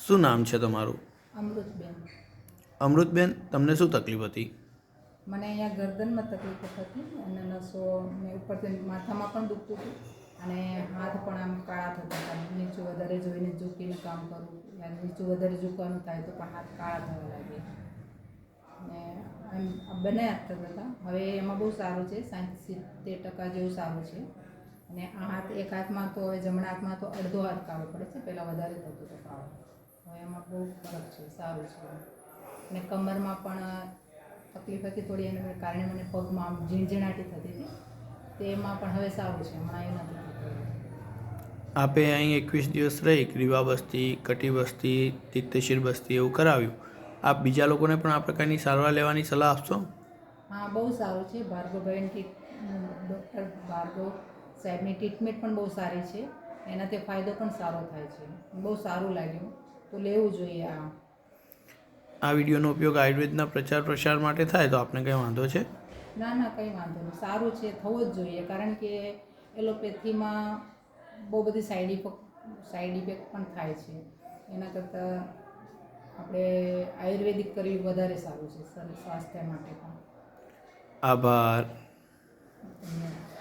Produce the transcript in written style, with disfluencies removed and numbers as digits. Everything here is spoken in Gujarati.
શું નામ છે તમારું? અમૃતબેન. અમૃતબેન, તમને શું તકલીફ હતી? મને અહીંયા ગરદનમાં તકલીફ હતી અને નસો ને ઉપરથી માથામાં પણ દુખતું હતું અને હાથ પણ આમ કાળા થતા હતા. નીચું વધારે જોઈને ઝૂકીને કામ કરવું, યા નીચું વધારે ઝૂકવાનું થાય તો પણ હાથ કાળા થવા લાગે ને એમ બંને હાથ થતા હતા. હવે એમાં બહુ સારું છે, 70% જેવું સારું છે. અને આ હાથ એક હાથમાં તો હવે જમણા હાથમાં તો અડધો હાથ કાળો પડે છે, પહેલાં વધારે થતું હતું કાળો. હવે એમાં બહુ ફરક છે, સારું છે. અને કમરમાં પણ તકલીફ હતી થોડી, એને કારણે મને પગમાં આમ ઝીણઝીણાટી થતી હતી, તેમાં પણ હવે સારું છે, હમણાં એ નથી થતું. આપે અહીં 21 દિવસ રહી ક્રિવા બસ્તી, કટી બસ્તી, તિક્તશીર બસ્તી એવું કરાવ્યું. આપ બીજા લોકોને પણ આ પ્રકારની સારવાર લેવાની સલાહ આપશો? હા, બહુ સારું છે. ભાર્ગવભાઈની ડૉક્ટર ભાર્ગવ સાહેબની ટ્રીટમેન્ટ પણ બહુ સારી છે. એનાથી ફાયદો પણ સારો થાય છે. બહુ સારું લાગ્યું, તો લેવું જોઈએ આ વિડીયોનો ઉપયોગ આયુર્વેદના પ્રચાર પ્રસાર માટે થાય તો આપને કંઈ વાંધો છે? ના ના, કંઈ વાંધો નહીં, સારું છે, થવું જ જોઈએ. કારણ કે એલોપેથીમાં બહુ બધી સાઈડ ઇફેક્ટ પણ થાય છે. એના કરતાં આપણે આયુર્વેદિક કરવી વધારે સારું છે સ્વાસ્થ્ય માટે પણ. આભાર. ધન્યવાદ.